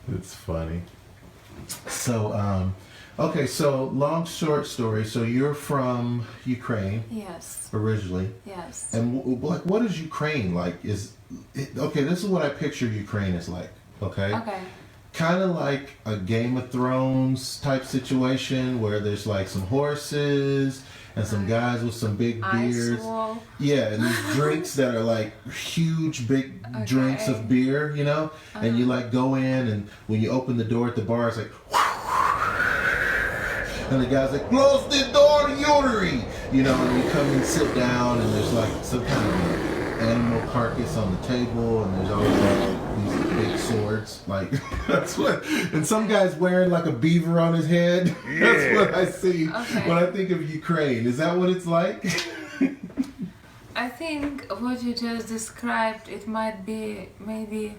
It's funny. So, okay, so long short story. So you're from Ukraine. Yes. Originally. Yes. And what is Ukraine like? Okay, this is what I picture Ukraine is like. Okay. Okay. Kind of like a Game of Thrones type situation where there's like some horses and some guys with some big beards. Wall. Yeah, and these drinks that are like huge, big drinks of beer, you know? And you like go in, and when you open the door at the bar, it's like, and the guy's like, close the door, Yuri! You know, and you come and sit down, and there's like some kind of animal carcass on the table, and there's always like these big swords. Like, that's what, and some guy's wearing like a beaver on his head. Yeah. That's what I see when I think of Ukraine. Is that what it's like? I think what you just described, it might be maybe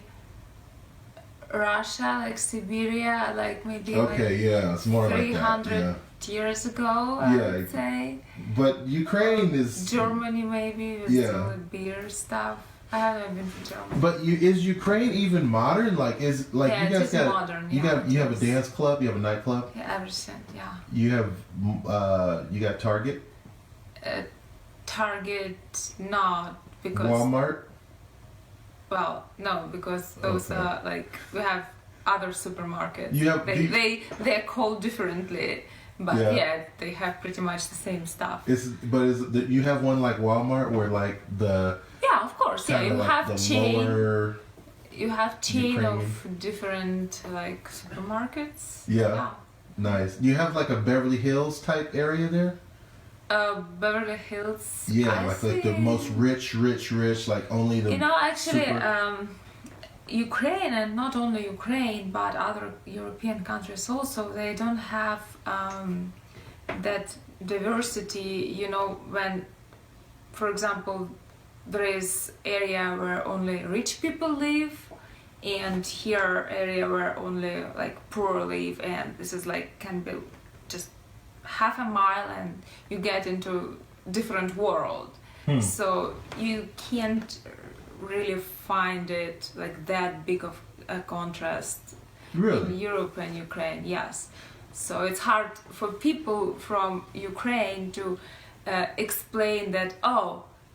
Russia, like Siberia, like maybe it's more 300 like that. years ago, I would say. But Ukraine is... Germany maybe, with some of the beer stuff. I haven't been to Germany. But is Ukraine even modern? Like, you guys got modern. You have a dance club. You have a nightclub. Yeah, everything. Yeah. You have you got Target. Target, not because Walmart. Well, no, because those are like we have other supermarkets. You have they're called differently, but they have pretty much the same stuff. You have one like Walmart where like the of course, you like have chain. You have chain Ukrainian. of different like supermarkets. Yeah. Nice. Do you have like a Beverly Hills type area there? Beverly Hills. Yeah, like the most rich, like only the. Actually, Ukraine, and not only Ukraine, but other European countries also, they don't have that diversity. When, for example, there is area where only rich people live, and here area where only like poor live, and this is like can be just half a mile and you get into different world. So you can't really find it like that big of a contrast in Europe and Ukraine. Yes, so it's hard for people from Ukraine to explain that,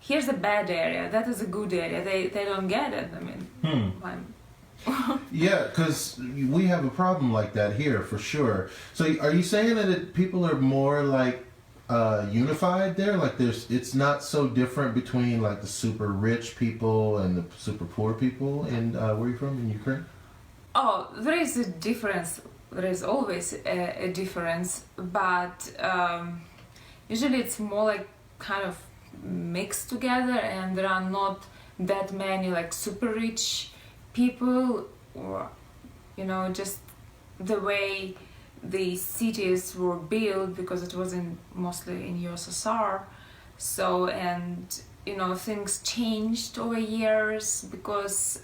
here's a bad area, that is a good area. They don't get it. I mean, yeah, because we have a problem like that here for sure. So are you saying that people are more like unified there? Like it's not so different between like the super rich people and the super poor people in where are you from, in Ukraine? There is a difference. There is always a difference, but usually it's more like kind of mixed together, and there are not that many like super rich people, or just the way the cities were built, because it was mostly in USSR. So, and things changed over years, because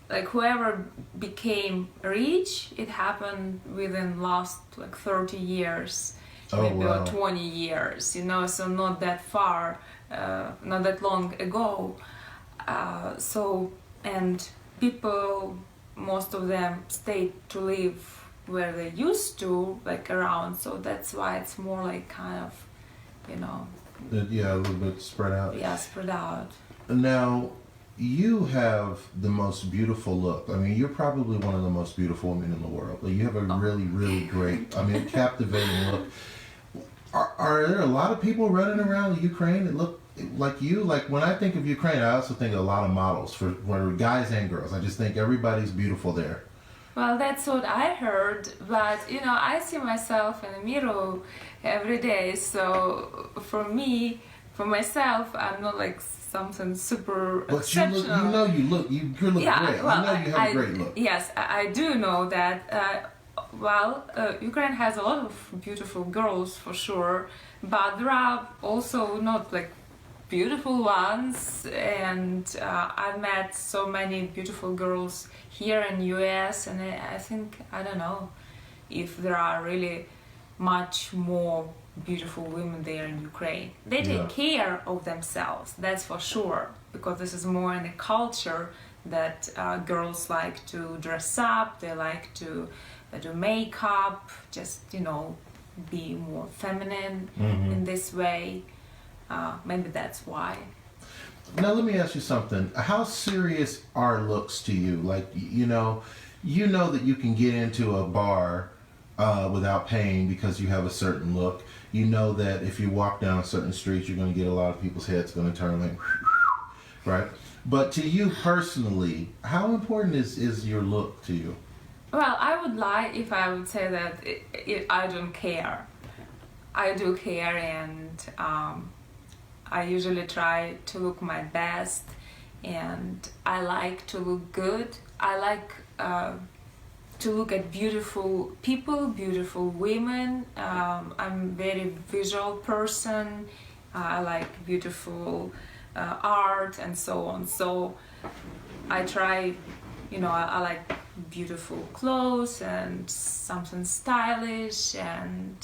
like whoever became rich, it happened within last like 30 years, maybe or 20 years, so not that far, not that long ago. And people, most of them stayed to live where they used to, like around, so that's why it's more like kind of, a little bit spread out. Yeah, spread out. Now, you have the most beautiful look. I mean, you're probably one of the most beautiful women in the world. Like, you have a really, really great, captivating look. Are there a lot of people running around Ukraine that look like you? Like, when I think of Ukraine, I also think of a lot of models for guys and girls. I just think everybody's beautiful there. Well, that's what I heard, but I see myself in the mirror every day, so for me, for myself, I'm not like something super But exceptional. you look great. Yeah, well, I know you have a great look. Yes, I do know that. Ukraine has a lot of beautiful girls for sure, but there are also not like beautiful ones, and I've met so many beautiful girls here in US, and I think, I don't know if there are really much more beautiful women there in Ukraine. They take care of themselves, that's for sure, because this is more in the culture that girls like to dress up, they like to do makeup, just, be more feminine in this way. Maybe that's why. Now let me ask you something. How serious are looks to you? Like, you know that you can get into a bar without paying because you have a certain look. You know that if you walk down certain streets, you're going to get a lot of people's heads going to turn like, right? But to you personally, how important is your look to you? Well, I would lie if I would say that I don't care. I do care, and I usually try to look my best, and I like to look good. I like to look at beautiful people, beautiful women. I'm a very visual person. I like beautiful art and so on. So I try, I like beautiful clothes and something stylish, and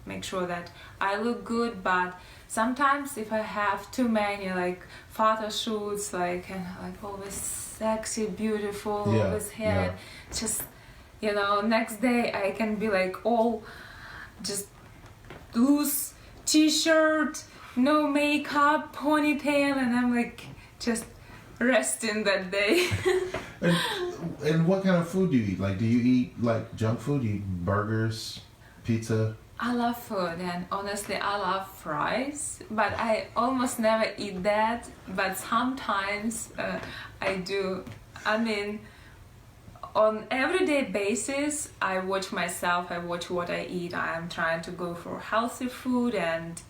make sure that I look good. But sometimes if I have too many like photo shoots, like always sexy, beautiful, always head, just next day I can be like all just loose t-shirt, no makeup, ponytail, and I'm like just resting that day. And what kind of food do you eat? Like, do you eat like junk food? Do you eat burgers, pizza? I love food, and honestly I love fries, but I almost never eat that, but sometimes I do. I mean, on everyday basis I watch myself, I watch what I eat. I'm trying to go for healthy food and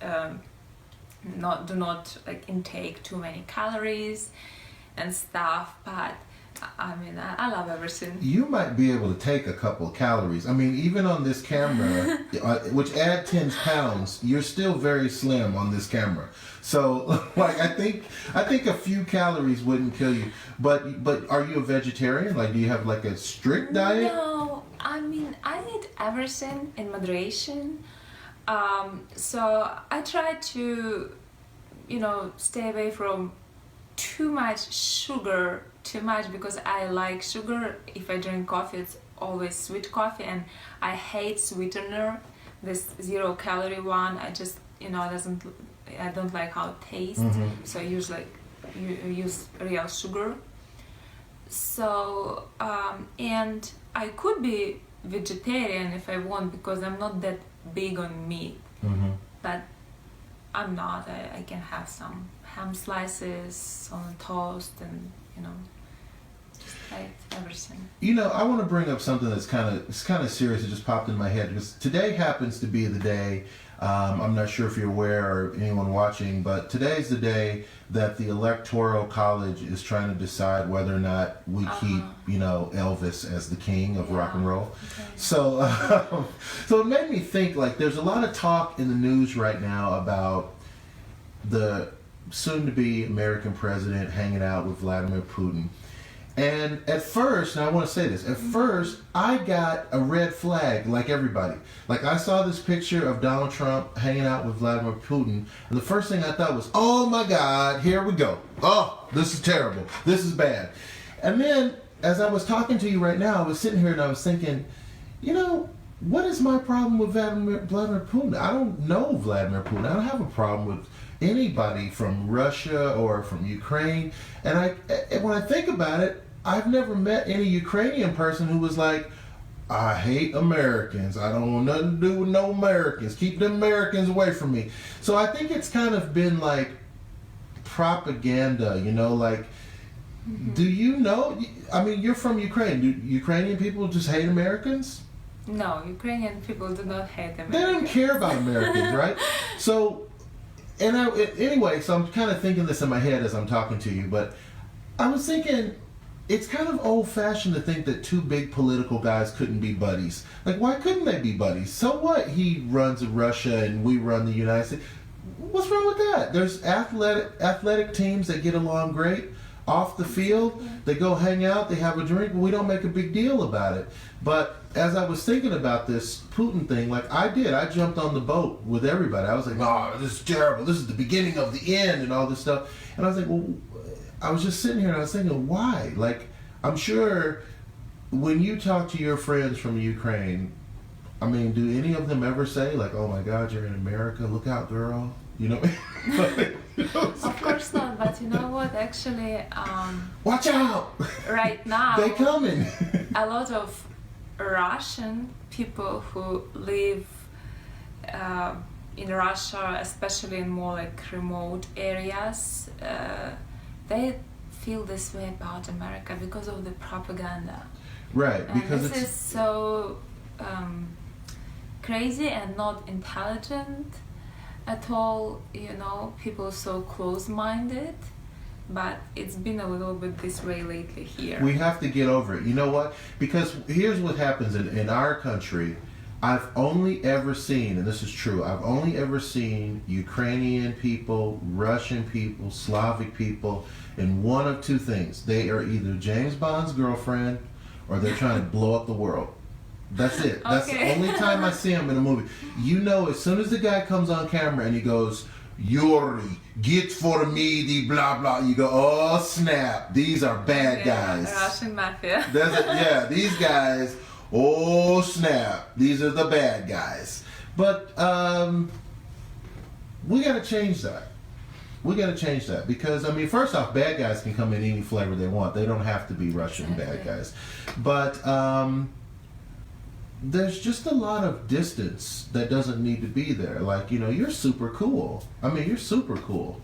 do not like intake too many calories and stuff, but I mean, I love everything. You might be able to take a couple of calories. I mean, even on this camera, which add 10 pounds, you're still very slim on this camera. So, like, I think a few calories wouldn't kill you. But are you a vegetarian? Like, do you have like a strict diet? No, I mean, I eat everything in moderation. So I try to, stay away from too much sugar, because I like sugar. If I drink coffee, it's always sweet coffee, and I hate sweetener, this 0 calorie one. I just, I don't like how it tastes. So I use real sugar. So, and I could be vegetarian if I want, because I'm not that big on meat, but I'm not. I can have some ham slices on toast, and just like everything. I want to bring up something that's kind of serious. It just popped in my head because today happens to be the day. I'm not sure if you're aware or anyone watching, but today's the day that the Electoral College is trying to decide whether or not we keep, Elvis as the king of rock and roll. Okay. So, so it made me think, like, there's a lot of talk in the news right now about the soon-to-be American president hanging out with Vladimir Putin. And at first, and I want to say this, at first, I got a red flag like everybody. Like, I saw this picture of Donald Trump hanging out with Vladimir Putin, and the first thing I thought was, oh my God, here we go. Oh, this is terrible. This is bad. And then, as I was talking to you right now, I was sitting here and I was thinking, what is my problem with Vladimir Putin? I don't know Vladimir Putin. I don't have a problem with anybody from Russia or from Ukraine. And when I think about it, I've never met any Ukrainian person who was like, I hate Americans. I don't want nothing to do with no Americans. Keep the Americans away from me. So I think it's kind of been like propaganda, like, do you know? I mean, you're from Ukraine. Do Ukrainian people just hate Americans? No, Ukrainian people do not hate Americans. They don't care about Americans, right? So Anyway, so I'm kind of thinking this in my head as I'm talking to you, but I was thinking it's kind of old-fashioned to think that two big political guys couldn't be buddies. Like, why couldn't they be buddies? So what? He runs Russia and we run the United States. What's wrong with that? There's athletic teams that get along great off the field. They go hang out, they have a drink, we don't make a big deal about it. But as I was thinking about this Putin thing, like I jumped on the boat with everybody. I was like, no, this is terrible. This is the beginning of the end and all this stuff. And I was like, well, I was just sitting here and I was thinking, why? Like, I'm sure when you talk to your friends from Ukraine, I mean, do any of them ever say, like, oh my God, you're in America, look out, girl? You know? Of course not, but you know what? Actually, watch out! Right now, they coming. A lot of Russian people who live in Russia, especially in more like remote areas, they feel this way about America because of the propaganda. Right, and because this is so crazy and not intelligent at all, you know, people so close-minded, but it's been a little bit this way lately here. We have to get over it. You know what? Because here's what happens in our country. I've only ever seen, and this is true, I've only ever seen Ukrainian people, Russian people, Slavic people, in one of two things. They are either James Bond's girlfriend or they're trying to blow up the world. That's it. That's the only time I see him in a movie. You know, as soon as the guy comes on camera and he goes, Yuri, get for me the blah blah, you go, oh snap, these are bad guys. Russian mafia. Yeah, these guys, oh snap, these are the bad guys. But we got to change that. We got to change that because, I mean, first off, bad guys can come in any flavor they want. They don't have to be Russian bad guys. But there's just a lot of distance that doesn't need to be there. Like, you know, you're super cool. I mean, you're super cool.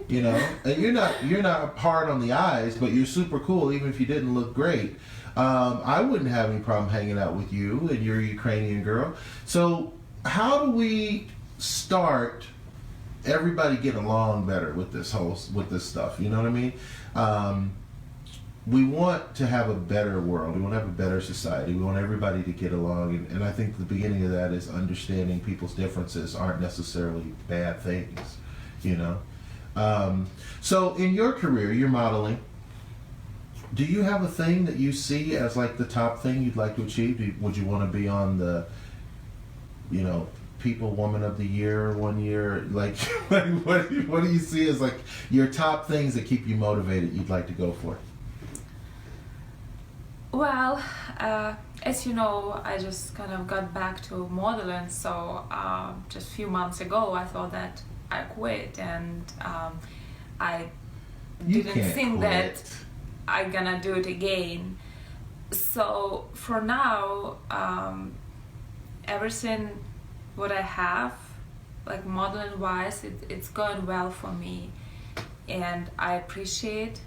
You know, and you're not hard on the eyes, but you're super cool even if you didn't look great. I wouldn't have any problem hanging out with you and your Ukrainian girl. So how do we start everybody getting along better with this stuff? You know what I mean? We want to have a better world. We want to have a better society. We want everybody to get along. And I think the beginning of that is understanding people's differences aren't necessarily bad things, you know? So in your career, you're modeling. Do you have a thing that you see as like the top thing you'd like to achieve? Would you want to be on the, you know, People Woman of the Year one year? Like, what do you see as like your top things that keep you motivated you'd like to go for? Well, as you know, I just kind of got back to modeling, so just a few months ago I thought that I quit, and I didn't think that I'm gonna do it again. So for now, everything what I have, like modeling wise, it's going well for me, and I appreciate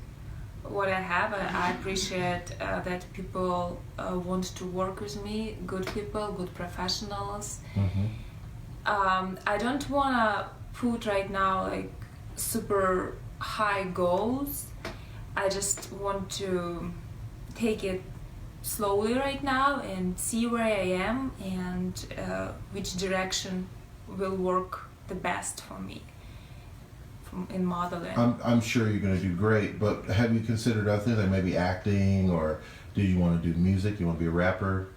what I have. I appreciate that people want to work with me, good people, good professionals. Mm-hmm. I don't want to put right now like super high goals. I just want to take it slowly right now and see where I am and which direction will work the best for me in modeling. I'm sure you're going to do great, but have you considered other things like maybe acting, or do you want to do music? You want to be a rapper?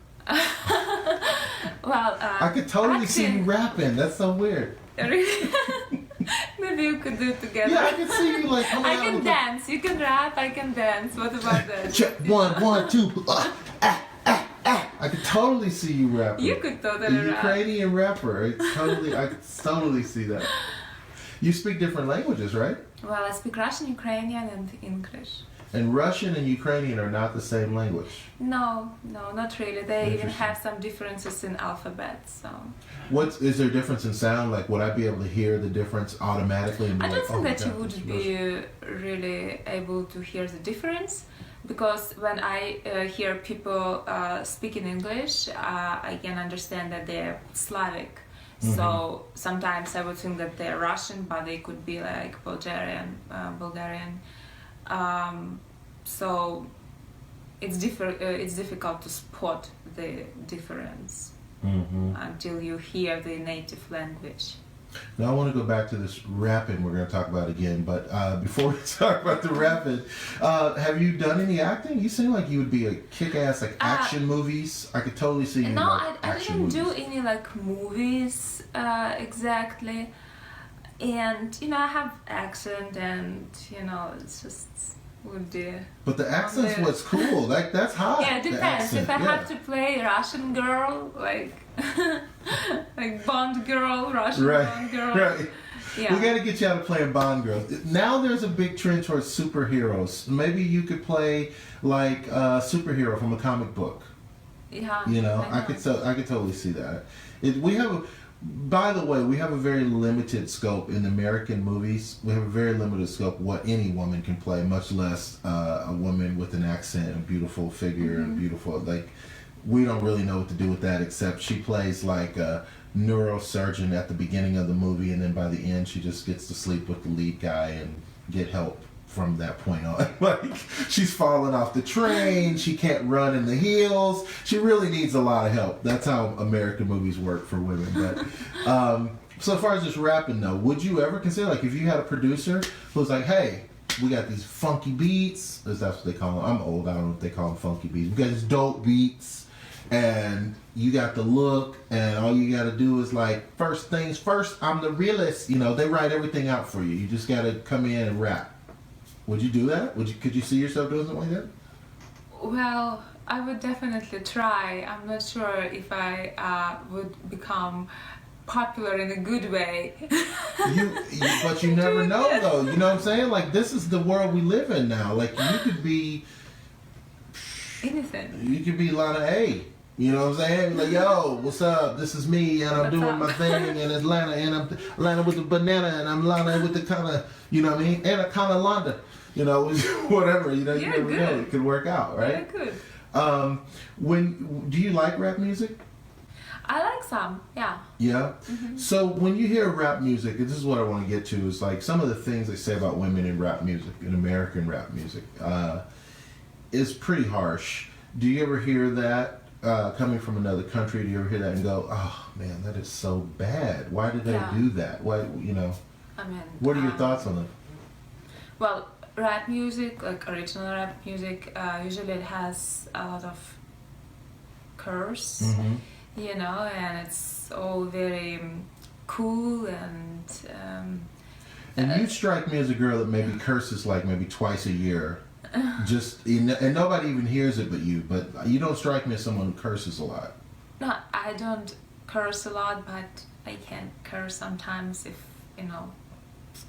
Well, I could totally see you rapping. That's so weird. Really? Maybe you could do it together. Yeah, I can see you like. I can dance. You can rap. I can dance. What about that? Check 1, 2. I could totally see you rapping. You could totally rap. Ukrainian rapper. I could totally see that. You speak different languages, right? Well, I speak Russian, Ukrainian, and English. And Russian and Ukrainian are not the same language. No, not really. They even have some differences in alphabet. So. Is there a difference in sound? Like, would I be able to hear the difference automatically? And I don't think that you would be really able to hear the difference, because when I hear people speak in English, I can understand that they're Slavic. So sometimes I would think that they're Russian, but they could be like Bulgarian. So it's difficult to spot the difference until you hear the native language. Now I want to go back to this rapping we're going to talk about again, but before we talk about the rapping, have you done any acting? You seem like you would be a kick-ass like action movies. I could totally see you. No, like, I didn't do any like movies exactly, and I have accent, and it's just would do. But the accent's what's cool. Like that's hot. Yeah, it depends. If I have to play Russian girl, like like Bond girl, Russian Bond girl. Right. Yeah. We got to get you out of playing Bond girls. Now there's a big trend towards superheroes. Maybe you could play like a superhero from a comic book. Yeah. I could totally see that. By the way, we have a very limited scope in American movies. We have a very limited scope what any woman can play, much less a woman with an accent, a beautiful figure, and beautiful we don't really know what to do with that, except she plays like a neurosurgeon at the beginning of the movie, and then by the end she just gets to sleep with the lead guy and get help from that point on. Like she's falling off the train, she can't run in the heels. She really needs a lot of help. That's how American movies work for women. But so as far as this rapping though, would you ever consider like if you had a producer who was like, hey, we got these funky beats, as that's what they call them. I'm old, I don't know if they call them funky beats. We got these dope beats, and you got the look, and all you got to do is like, first things first, I'm the realest. They write everything out for you. You just got to come in and rap. Would you do that? Could you see yourself doing something like that? Well, I would definitely try. I'm not sure if I would become popular in a good way. But you never know, though. You know what I'm saying? Like, this is the world we live in now. Like, you could be anything. You could be Lana A. You know what I'm saying? Like, yo, what's up? This is me, and I'm doing my thing, and it's Lana, and I'm Lana with the banana, and I'm Lana with the kind of, you know what I mean? And a kind of Lana, whatever. You never know. It could work out, right? Yeah, good. Do you like rap music? I like some, yeah. Yeah? So when you hear rap music, and this is what I want to get to, is like some of the things they say about women in rap music, in American rap music, is pretty harsh. Do you ever hear that coming from another country? Do you ever hear that and go, oh man, that is so bad. Why did they do that? Why, what are your thoughts on it? Well, rap music, like original rap music, usually it has a lot of curse. And it's all very cool and you strike me as a girl that maybe curses like maybe twice a year, and nobody even hears it but you. But you don't strike me as someone who curses a lot. No, I don't curse a lot, but I can curse sometimes if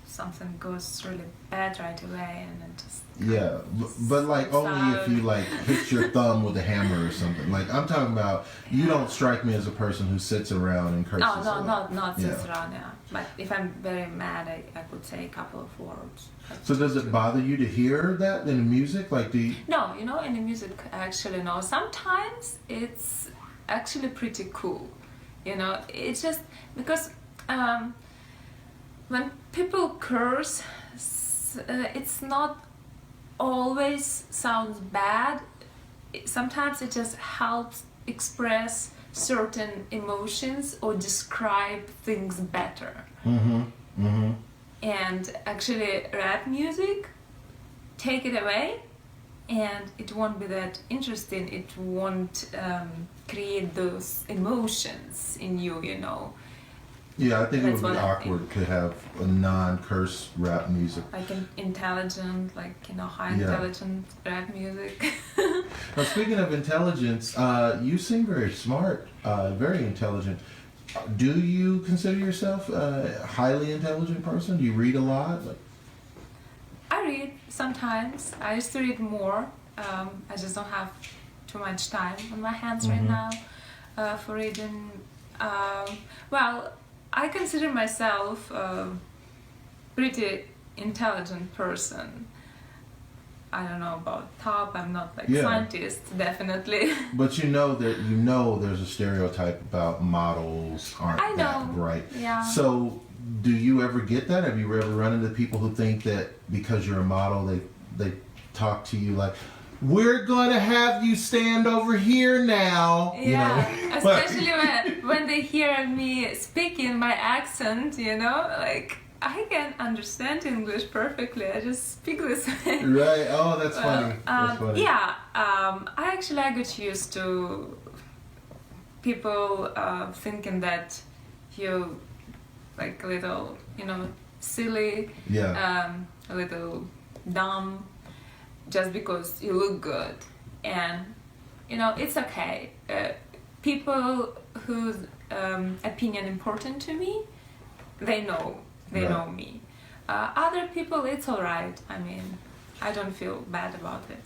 something goes really bad right away, and it just but like only if you like hit your thumb with a hammer or something. Like I'm talking about, you don't strike me as a person who sits around and curses. No, not sits around. Yeah, but if I'm very mad, I could say a couple of words. So does it bother you to hear that in the music? Like No, in the music actually no. Sometimes it's actually pretty cool. It's just because. When people curse, it's not always sounds bad. Sometimes it just helps express certain emotions or describe things better. And actually, rap music, take it away, and it won't be that interesting. It won't create those emotions in you, Yeah, I think it would be awkward to have a non-curse rap music. Like an intelligent, high intelligent rap music. Now, speaking of intelligence, you seem very smart, very intelligent. Do you consider yourself a highly intelligent person? Do you read a lot? I read sometimes. I used to read more. I just don't have too much time on my hands right now for reading. I consider myself a pretty intelligent person. I don't know about top. I'm not like Yeah. scientist, definitely. But you know there's a stereotype about models aren't I that know. bright. Yeah. So do you ever get that? Have you ever run into people who think that because you're a model, they talk to you like, we're going to have you stand over here now? Yeah, You know? especially when they hear me speaking my accent, you know, like I can understand English perfectly. I just speak this way. Right. Oh, that's funny. Well, That's funny. yeah, I got used to people thinking that you like a little, you know, silly, Yeah. a little dumb, just because you look good, and you know it's okay. People whose opinion important to me, they know Right. me. Other people, it's all right. I mean, I don't feel bad about it.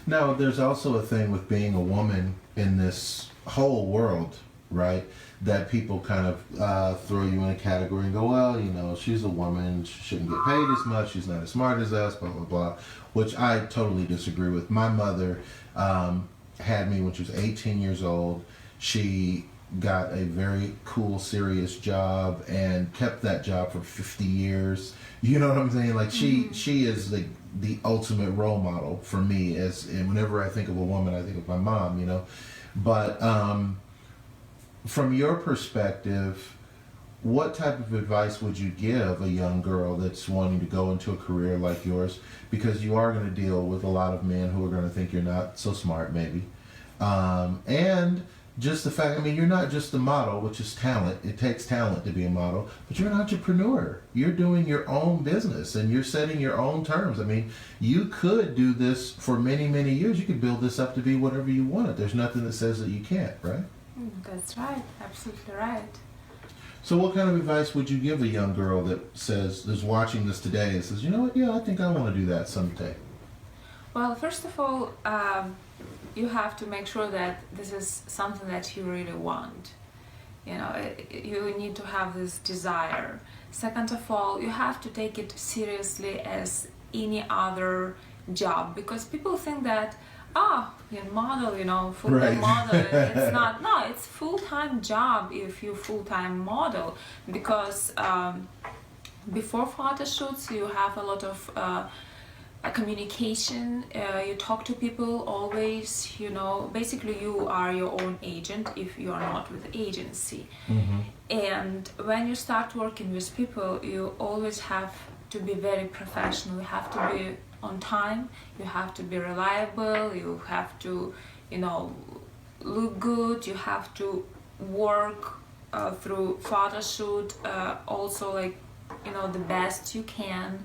Now, there's also a thing with being a woman in this whole world, right? That people kind of throw you in a category and go, well, you know, she's a woman, she shouldn't get paid as much, she's not as smart as us, blah, blah, blah, which I totally disagree with. My mother had me when she was 18 years old. She got a very cool, serious job and kept that job for 50 years. You know what I'm saying? Like she is the ultimate role model for me. And whenever I think of a woman, I think of my mom. You know, but from your perspective, what type of advice would you give a young girl that's wanting to go into a career like yours? Because you are going to deal with a lot of men who are going to think you're not so smart, maybe, and just the fact, I mean, you're not just a model, which is talent. It takes talent to be a model, but you're an entrepreneur. You're doing your own business and you're setting your own terms. I mean, you could do this for many, many years. You could build this up to be whatever you want it. There's nothing that says that you can't, right? That's right, absolutely right. So what kind of advice would you give a young girl that is watching this today and says, you know what, yeah, I think I want to do that someday? Well, first of all, you have to make sure that this is something that you really want. You know, you need to have this desire. Second of all, you have to take it seriously as any other job, because people think that, you're a model, you know, full-time Right. model. It's not. No, it's full-time job if you're full-time model, because before photo shoots you have a lot of communication. You talk to people always, you know, basically you are your own agent if you are not with agency. Mm-hmm. And when you start working with people, you always have to be very professional. You have to be on time, you have to be reliable, you have to, you know, look good, you have to work through photo shoot also, like, you know, the best you can,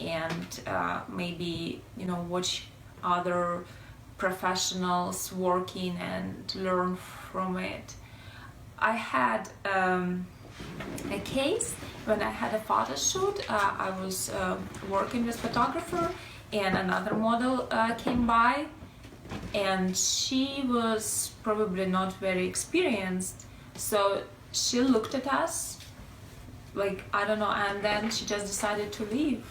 and maybe, you know, watch other professionals working and learn from it. I had a case when I had a photo shoot. I was working with photographer, and another model came by, and she was probably not very experienced, so she looked at us like, I don't know, and then she just decided to leave.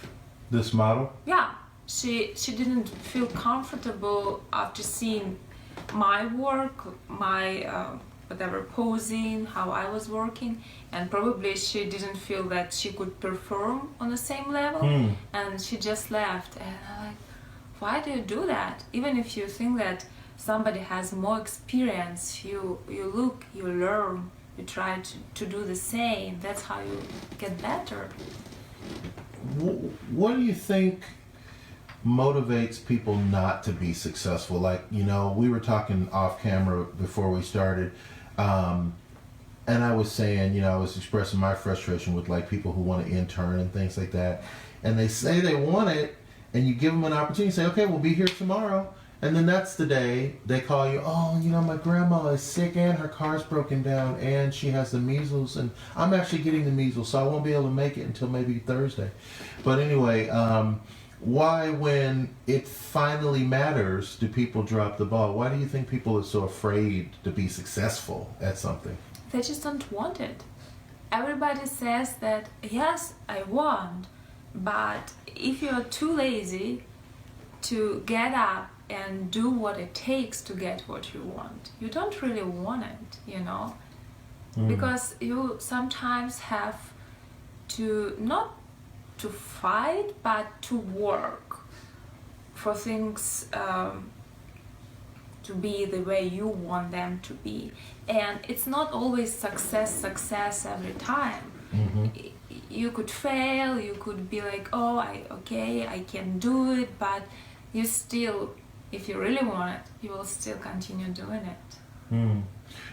This model? Yeah, she didn't feel comfortable after seeing my work, my whatever, posing, how I was working, and probably she didn't feel that she could perform on the same level, and she just left. And I'm like, why do you do that? Even if you think that somebody has more experience, you look, you learn, you try to do the same. That's how you get better. What do you think motivates people not to be successful? Like, you know, we were talking off camera before we started, and I was saying, you know, I was expressing my frustration with like people who want to intern and things like that, and they say they want it, and you give them an opportunity, say, okay, we'll be here tomorrow, and then that's the day they call you, oh, you know, my grandma is sick and her car's broken down and she has the measles, and I'm actually getting the measles, so I won't be able to make it until maybe Thursday. But anyway, why, when it finally matters, do people drop the ball? Why do you think people are so afraid to be successful at something? They just don't want it. Everybody says that, yes, I want, but if you're too lazy to get up and do what it takes to get what you want. You don't really want it, you know, because you sometimes have to not to fight, but to work for things to be the way you want them to be. And it's not always success every time. You could fail, you could be like, oh, I can do it, but you still, if you really want it, you will still continue doing it. And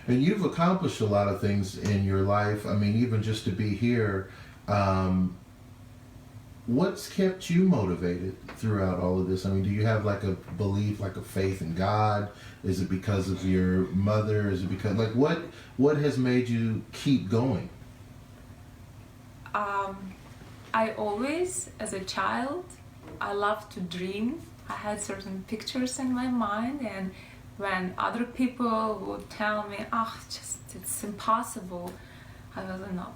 you've accomplished a lot of things in your life. I mean, even just to be here, what's kept you motivated throughout all of this? I mean, do you have like a belief, like a faith in God? Is it because of your mother? Is it because, like, what has made you keep going? I always, as a child, I loved to dream. I had certain pictures in my mind, and when other people would tell me, it's impossible, I was like, no,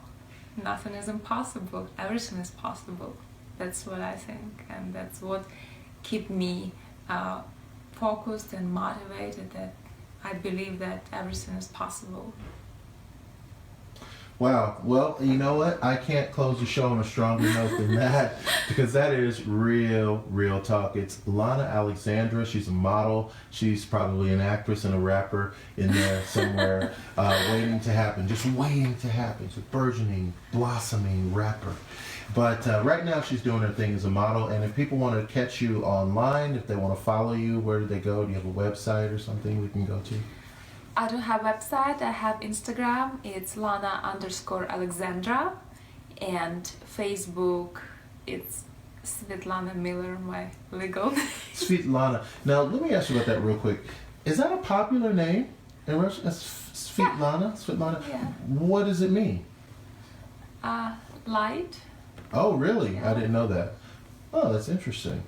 nothing is impossible, everything is possible. That's what I think, and that's what keep me focused and motivated, that I believe that everything is possible. Wow. Well, you know what? I can't close the show on a stronger note than that, because that is real talk. It's Lana Alexandra. She's a model. She's probably an actress and a rapper in there somewhere, waiting to happen. Just waiting to happen. She's a burgeoning, blossoming rapper. But right now she's doing her thing as a model. And if people want to catch you online, if they want to follow you, where do they go? Do you have a website or something we can go to? I don't have a website. I have Instagram. It's Lana_Alexandra, and Facebook. It's Svetlana Miller, my legal name. Svetlana. Now let me ask you about that real quick. Is that a popular name in Russian? That's Svetlana. Svetlana. Yeah. What does it mean? Light. Oh, really? Yeah. I didn't know that. Oh, that's interesting.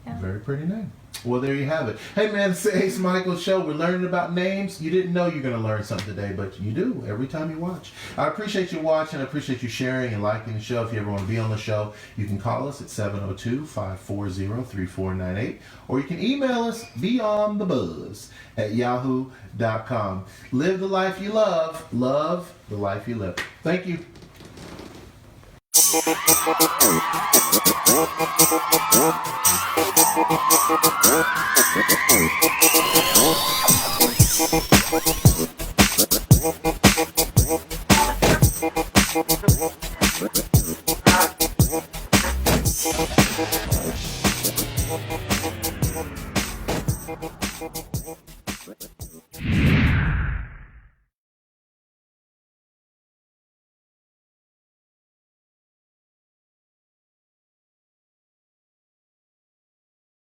Yeah. Very pretty name. Well, there you have it. Hey, man, it's the Ace Micheals Show. We're learning about names. You didn't know you're going to learn something today, but you do every time you watch. I appreciate you watching. I appreciate you sharing and liking the show. If you ever want to be on the show, you can call us at 702-540-3498, or you can email us beyondthebuzz@yahoo.com. Live the life you love. Love the life you live. Thank you.